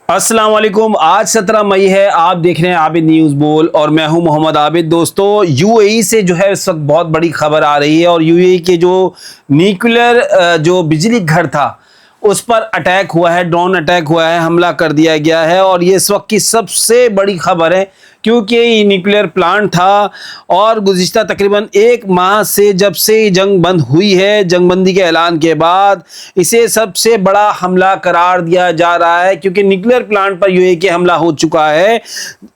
السلام علیکم۔ آج 17 مئی ہے، آپ دیکھ رہے ہیں عابد نیوز بول اور میں ہوں محمد عابد۔ دوستو، یو اے ای سے جو ہے اس وقت بہت بڑی خبر آ رہی ہے اور یو اے ای کے جو نیوکلیر جو بجلی گھر تھا اس پر اٹیک ہوا ہے، ڈرون اٹیک ہوا ہے، حملہ کر دیا گیا ہے اور یہ اس وقت کی سب سے بڑی خبر ہے کیونکہ یہ نیوکلیر پلانٹ تھا اور گزشتہ تقریباً 1 ماہ سے جب سے جنگ بند ہوئی ہے، جنگ بندی کے اعلان کے بعد اسے سب سے بڑا حملہ قرار دیا جا رہا ہے کیونکہ نیوکلیر پلانٹ پر یو اے ای کے حملہ ہو چکا ہے۔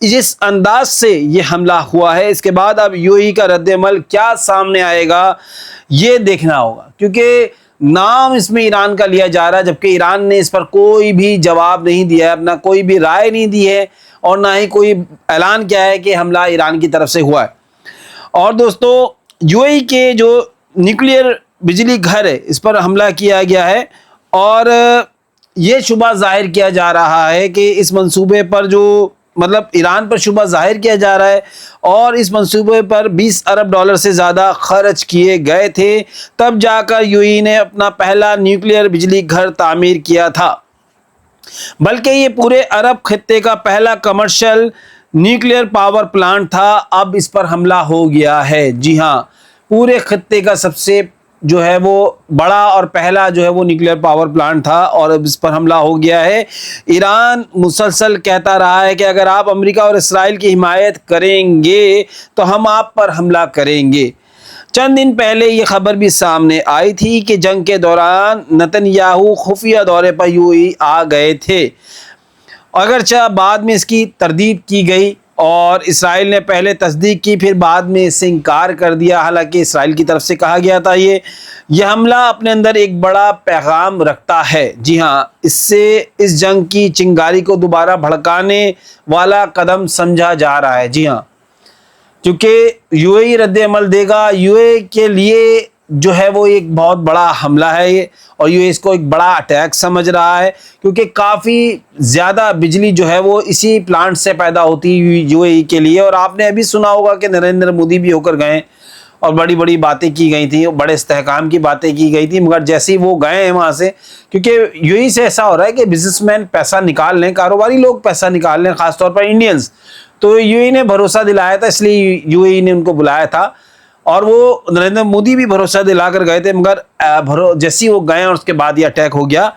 جس انداز سے یہ حملہ ہوا ہے اس کے بعد اب یو اے ای کا رد عمل کیا سامنے آئے گا یہ دیکھنا ہوگا، کیونکہ نام اس میں ایران کا لیا جا رہا ہے جبکہ ایران نے اس پر کوئی بھی جواب نہیں دیا ہے، اپنا کوئی بھی رائے نہیں دی ہے اور نہ ہی کوئی اعلان کیا ہے کہ حملہ ایران کی طرف سے ہوا ہے۔ اور دوستو، یو اے ای کے جو نیوکلیر بجلی گھر ہے اس پر حملہ کیا گیا ہے اور یہ شبہ ظاہر کیا جا رہا ہے کہ اس منصوبے پر ایران پر شبہ ظاہر کیا جا رہا ہے اور اس منصوبے پر $20 ارب سے زیادہ خرچ کیے گئے تھے، تب جا کر یو اے ای نے اپنا پہلا نیوکلیر بجلی گھر تعمیر کیا تھا، بلکہ یہ پورے عرب خطے کا پہلا کمرشل نیوکلیر پاور پلانٹ تھا۔ اب اس پر حملہ ہو گیا ہے، جی ہاں، پورے خطے کا سب سے جو ہے وہ بڑا اور پہلا جو ہے وہ نیوکلیر پاور پلانٹ تھا اور اب اس پر حملہ ہو گیا ہے۔ ایران مسلسل کہتا رہا ہے کہ اگر آپ امریکہ اور اسرائیل کی حمایت کریں گے تو ہم آپ پر حملہ کریں گے۔ چند دن پہلے یہ خبر بھی سامنے آئی تھی کہ جنگ کے دوران نتن یاہو خفیہ دورے پر یو اے ای آ گئے تھے، اگرچہ بعد میں اس کی تردید کی گئی اور اسرائیل نے پہلے تصدیق کی پھر بعد میں اس سے انکار کر دیا، حالانکہ اسرائیل کی طرف سے کہا گیا تھا یہ حملہ اپنے اندر ایک بڑا پیغام رکھتا ہے۔ جی ہاں، اس سے اس جنگ کی چنگاری کو دوبارہ بھڑکانے والا قدم سمجھا جا رہا ہے۔ جی ہاں، کیونکہ یو اے ای رد عمل دے گا، یو اے ای کے لیے جو ہے وہ ایک بہت بڑا حملہ ہے یہ، اور یو اے ای اس کو ایک بڑا اٹیک سمجھ رہا ہے کیونکہ کافی زیادہ بجلی جو ہے وہ اسی پلانٹ سے پیدا ہوتی ہے یو اے ای کے لیے۔ اور آپ نے ابھی سنا ہوگا کہ نریندر مودی بھی ہو کر گئے اور بڑی بڑی باتیں کی گئی تھیں، بڑے استحکام کی باتیں کی گئی تھیں، مگر جیسے ہی وہ گئے ہیں وہاں سے، کیونکہ یو اے ای سے ایسا ہو رہا ہے کہ بزنس مین پیسہ نکال لیں، کاروباری لوگ پیسہ نکال لیں، خاص طور پر انڈینز، تو یو اے ای نے بھروسہ دلایا تھا، اس لیے یو اے ای نے ان کو بلایا تھا اور وہ نریندر مودی بھی بھروسہ دلا کر گئے تھے، مگر جیسے ہی وہ گئے اور اس کے بعد یہ اٹیک ہو گیا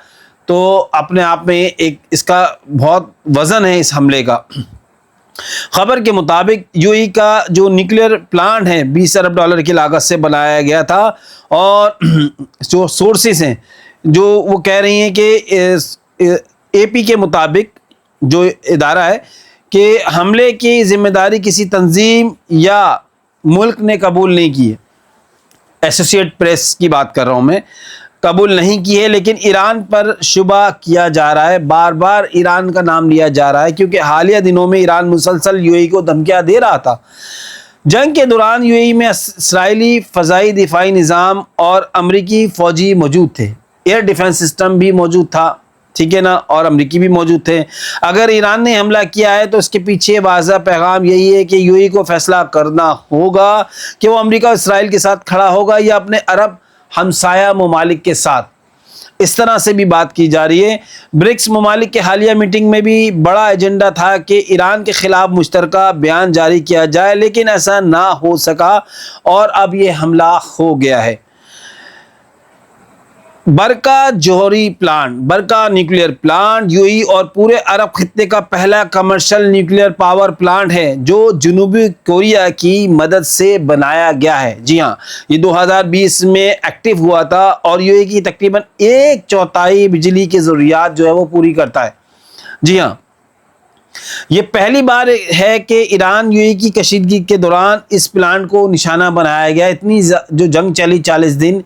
تو اپنے آپ میں ایک اس کا بہت وزن ہے اس حملے کا۔ خبر کے مطابق یو اے ای کا جو نیوکلیر پلانٹ ہے $20 ارب کی لاگت سے بنایا گیا تھا اور جو سورسز ہیں جو وہ کہہ رہی ہیں کہ اے پی کے مطابق جو ادارہ ہے کہ حملے کی ذمہ داری کسی تنظیم یا ملک نے قبول نہیں کی ہے، ایسوسیٹ پریس کی بات کر رہا ہوں میں، قبول نہیں کی ہے، لیکن ایران پر شبہ کیا جا رہا ہے، بار بار ایران کا نام لیا جا رہا ہے کیونکہ حالیہ دنوں میں ایران مسلسل یو اے ای کو دھمکیاں دے رہا تھا۔ جنگ کے دوران یو اے ای میں اسرائیلی فضائی دفاعی نظام اور امریکی فوجی موجود تھے، ایئر ڈیفنس سسٹم بھی موجود تھا، ٹھیک ہے نا، اور امریکی بھی موجود تھے۔ اگر ایران نے حملہ کیا ہے تو اس کے پیچھے واضح پیغام یہی ہے کہ یو اے ای کو فیصلہ کرنا ہوگا کہ وہ امریکہ اور اسرائیل کے ساتھ کھڑا ہوگا یا اپنے عرب ہمسایہ ممالک کے ساتھ۔ اس طرح سے بھی بات کی جا رہی ہے۔ برکس ممالک کے حالیہ میٹنگ میں بھی بڑا ایجنڈا تھا کہ ایران کے خلاف مشترکہ بیان جاری کیا جائے، لیکن ایسا نہ ہو سکا اور اب یہ حملہ ہو گیا ہے۔ برقہ جوہری پلانٹ، برقہ نیوکلیر پلانٹ یو اے ای اور پورے عرب خطے کا پہلا کمرشل نیوکلیر پاور پلانٹ ہے جو جنوبی کوریا کی مدد سے بنایا گیا ہے۔ جی ہاں، یہ 2020 میں ایکٹیو ہوا تھا اور یو اے ای کی تقریباً 1/4 بجلی کی ضروریات جو ہے وہ پوری کرتا ہے۔ جی ہاں، یہ پہلی بار ہے کہ ایران یو اے ای کی کشیدگی کے دوران اس پلانٹ کو نشانہ بنایا گیا۔ اتنی جو جنگ چلی 40 دن،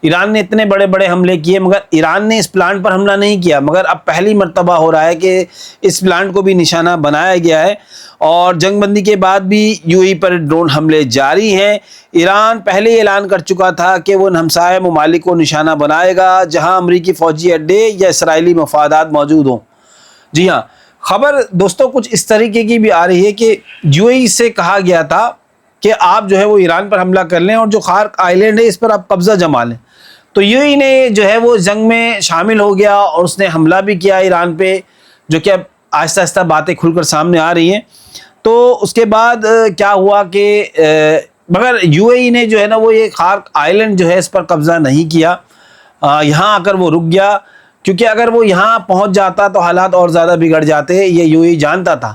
ایران نے اتنے بڑے بڑے حملے کیے مگر ایران نے اس پلانٹ پر حملہ نہیں کیا، مگر اب پہلی مرتبہ ہو رہا ہے کہ اس پلانٹ کو بھی نشانہ بنایا گیا ہے اور جنگ بندی کے بعد بھی you a E per drone حملے جاری ہیں۔ ایران پہلے اعلان کر چکا تھا کہ وہ ہمسایہ ممالک کو نشانہ بنائے گا جہاں امریکی فوجی اڈے یا اسرائیلی مفادات موجود ہوں۔ جی ہاں، خبر دوستوں کچھ اس طریقے کی بھی آ رہی ہے کہ یو اے ای سے کہا گیا تھا کہ آپ جو ہے وہ ایران پر حملہ کر لیں اور جو خارق آئیلینڈ ہے اس پر آپ قبضہ جما لیں، تو یو اے ای نے جو ہے وہ جنگ میں شامل ہو گیا اور اس نے حملہ بھی کیا ایران پہ، جو کہ اب آہستہ آہستہ باتیں کھل کر سامنے آ رہی ہیں. تو اس کے بعد کیا ہوا کہ مگر یو اے ای نے جو ہے نا وہ یہ خارق آئلینڈ جو ہے اس پر قبضہ نہیں کیا, یہاں آ کر وہ رک گیا, کیونکہ اگر وہ یہاں پہنچ جاتا تو حالات اور زیادہ بگڑ جاتے, یہ یو اے ای جانتا تھا.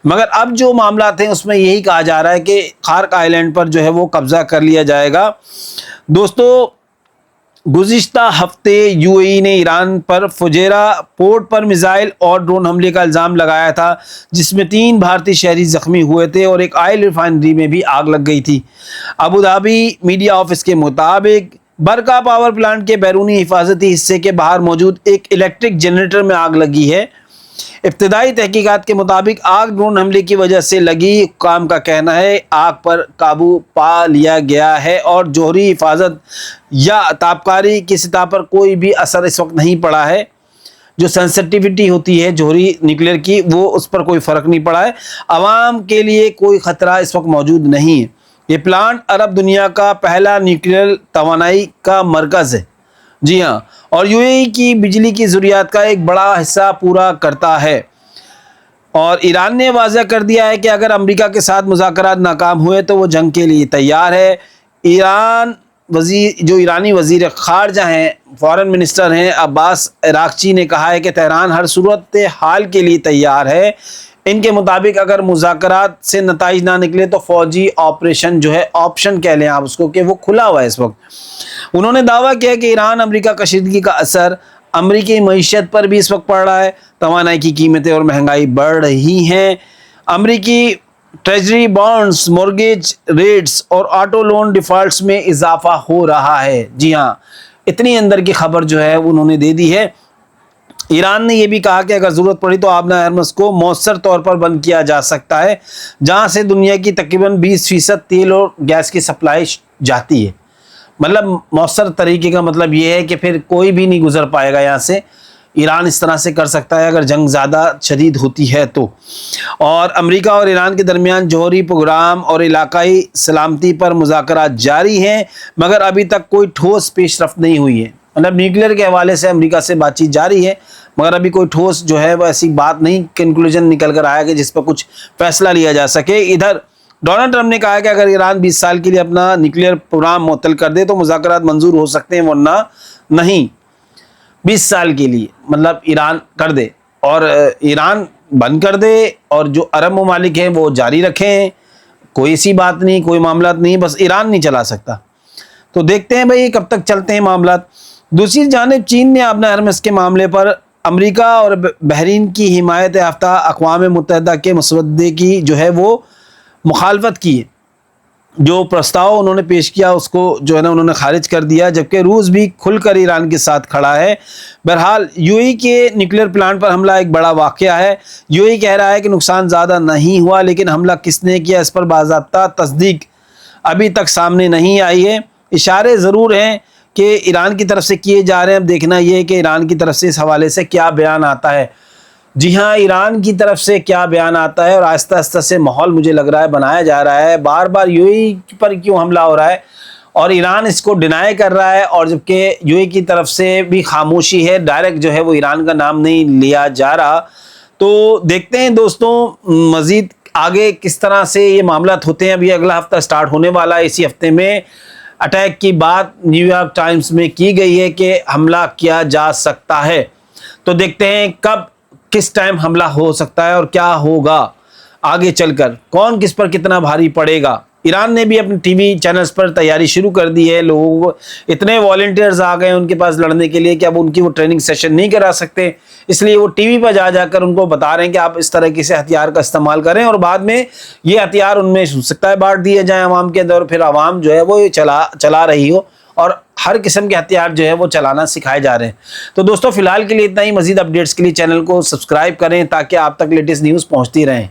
مگر اب جو معاملات ہیں اس میں یہی کہا جا رہا ہے کہ خارق آئلینڈ پر جو ہے وہ قبضہ کر لیا جائے گا. دوستو گزشتہ ہفتے یو اے ای نے ایران پر فجیرہ پورٹ پر میزائل اور ڈرون حملے کا الزام لگایا تھا, جس میں 3 بھارتی شہری زخمی ہوئے تھے اور ایک آئل ریفائنری میں بھی آگ لگ گئی تھی. ابوظہبی میڈیا آفس کے مطابق برقا پاور پلانٹ کے بیرونی حفاظتی حصے کے باہر موجود ایک الیکٹرک جنریٹر میں آگ لگی ہے. ابتدائی تحقیقات کے مطابق آگ ڈرون حملے کی وجہ سے لگی. حکام کا کہنا ہے آگ پر قابو پا لیا گیا ہے اور جوہری حفاظت یا تابکاری کی سطح پر کوئی بھی اثر اس وقت نہیں پڑا ہے. جو سینسٹیوٹی ہوتی ہے جوہری نیوکلیر کی وہ اس پر کوئی فرق نہیں پڑا ہے. عوام کے لیے کوئی خطرہ اس وقت موجود نہیں ہے. یہ پلانٹ عرب دنیا کا پہلا نیوکلیر توانائی کا مرکز ہے. جی ہاں, اور یو اے ای کی بجلی کی ضروریات کا ایک بڑا حصہ پورا کرتا ہے. اور ایران نے واضح کر دیا ہے کہ اگر امریکہ کے ساتھ مذاکرات ناکام ہوئے تو وہ جنگ کے لیے تیار ہے. ایرانی وزیر خارجہ ہیں, فارن منسٹر ہیں عباس عراقچی نے کہا ہے کہ تہران ہر صورت حال کے لیے تیار ہے. ان کے مطابق اگر مذاکرات سے نتائج نہ نکلے تو فوجی آپریشن جو ہے, آپشن کہہ لیں آپ اس کو, کہ وہ کھلا ہوا ہے اس وقت. انہوں نے دعویٰ کیا کہ ایران امریکہ کشیدگی کا اثر امریکی معیشت پر بھی اس وقت پڑ رہا ہے. توانائی کی قیمتیں اور مہنگائی بڑھ رہی ہیں. امریکی ٹریجری بانڈز, مورگیج ریٹس اور آٹو لون ڈیفالٹس میں اضافہ ہو رہا ہے. جی ہاں, اتنی اندر کی خبر جو ہے انہوں نے دے دی ہے. ایران نے یہ بھی کہا کہ اگر ضرورت پڑی تو آبنہ ہرمز کو مؤثر طور پر بند کیا جا سکتا ہے, جہاں سے دنیا کی تقریباً 20% تیل اور گیس کی سپلائی جاتی ہے. مطلب مؤثر طریقے کا مطلب یہ ہے کہ پھر کوئی بھی نہیں گزر پائے گا یہاں سے. ایران اس طرح سے کر سکتا ہے اگر جنگ زیادہ شدید ہوتی ہے تو. اور امریکہ اور ایران کے درمیان جوہری پروگرام اور علاقائی سلامتی پر مذاکرات جاری ہیں, مگر ابھی تک کوئی ٹھوس پیش رفت نہیں ہوئی ہے. مطلب نیوکلیر کے حوالے سے امریکہ سے بات چیت جاری ہے, مگر ابھی کوئی ٹھوس جو ہے وہ ایسی بات نہیں, کنکلوژن نکل کر آیا کہ جس پر کچھ فیصلہ لیا جا سکے. ادھر ڈونلڈ ٹرمپ نے کہا کہ اگر ایران 20 سال کے لیے اپنا نیوکلیر پروگرام معطل کر دے تو مذاکرات منظور ہو سکتے ہیں, ورنہ نہیں. 20 سال کے لیے مطلب ایران کر دے اور ایران بند کر دے, اور جو عرب ممالک ہیں وہ جاری رکھیں, کوئی سی بات نہیں, کوئی معاملات نہیں, بس ایران نہیں چلا سکتا. تو دیکھتے ہیں بھائی کب تک چلتے ہیں معاملات. دوسری جانب چین نے آبنہ ہرمز کے معاملے پر امریکہ اور بحرین کی حمایت یافتہ اقوام متحدہ کے مسودے کی جو ہے وہ مخالفت کی. جو پرستاؤ انہوں نے پیش کیا اس کو جو ہے نا انہوں نے خارج کر دیا, جبکہ روس بھی کھل کر ایران کے ساتھ کھڑا ہے. بہرحال یو اے ای کے نیوکلیر پلانٹ پر حملہ ایک بڑا واقعہ ہے. یو اے ای کہہ رہا ہے کہ نقصان زیادہ نہیں ہوا, لیکن حملہ کس نے کیا اس پر باضابطہ تصدیق ابھی تک سامنے نہیں آئی ہے. اشارے ضرور ہیں کہ ایران کی طرف سے کیے جا رہے ہیں. اب دیکھنا یہ ہے کہ ایران کی طرف سے اس حوالے سے کیا بیان آتا ہے. جی ہاں, ایران کی طرف سے کیا بیان آتا ہے, اور آہستہ آہستہ سے ماحول مجھے لگ رہا ہے بنایا جا رہا ہے. بار بار یو اے ای پر کیوں حملہ ہو رہا ہے اور ایران اس کو ڈینائی کر رہا ہے, اور جبکہ یو اے ای کی طرف سے بھی خاموشی ہے, ڈائریکٹ جو ہے وہ ایران کا نام نہیں لیا جا رہا. تو دیکھتے ہیں دوستوں مزید آگے کس طرح سے یہ معاملات ہوتے ہیں. ابھی اگلا ہفتہ سٹارٹ ہونے والا ہے, اسی ہفتے میں اٹیک کی بات نیو یارک ٹائمز میں کی گئی ہے کہ حملہ کیا جا سکتا ہے. تو دیکھتے ہیں کب کس ٹائم حملہ ہو سکتا ہے اور کیا ہوگا آگے چل کر, کون کس پر کتنا بھاری پڑے گا. ایران نے بھی اپنے ٹی وی چینلز پر تیاری شروع کر دی ہے. لوگوں کو اتنے والنٹیئرز آ گئے ان کے پاس لڑنے کے لیے کہ اب ان کی وہ ٹریننگ سیشن نہیں کرا سکتے, اس لیے وہ ٹی وی پر جا کر ان کو بتا رہے ہیں کہ آپ اس طرح سے ہتھیار کا استعمال کریں, اور بعد میں یہ ہتھیار ان میں ہو سکتا ہے بانٹ دیے جائیں عوام کے اندر, پھر عوام جو ہے وہ چلا رہی ہو, اور ہر قسم کے ہتھیار جو ہے وہ چلانا سکھائے جا رہے ہیں. تو دوستوں فی الحال کے لیے اتنا ہی. مزید اپڈیٹس کے لیے چینل کو سبسکرائب کریں تاکہ آپ تک لیٹسٹ نیوز پہنچتی رہیں.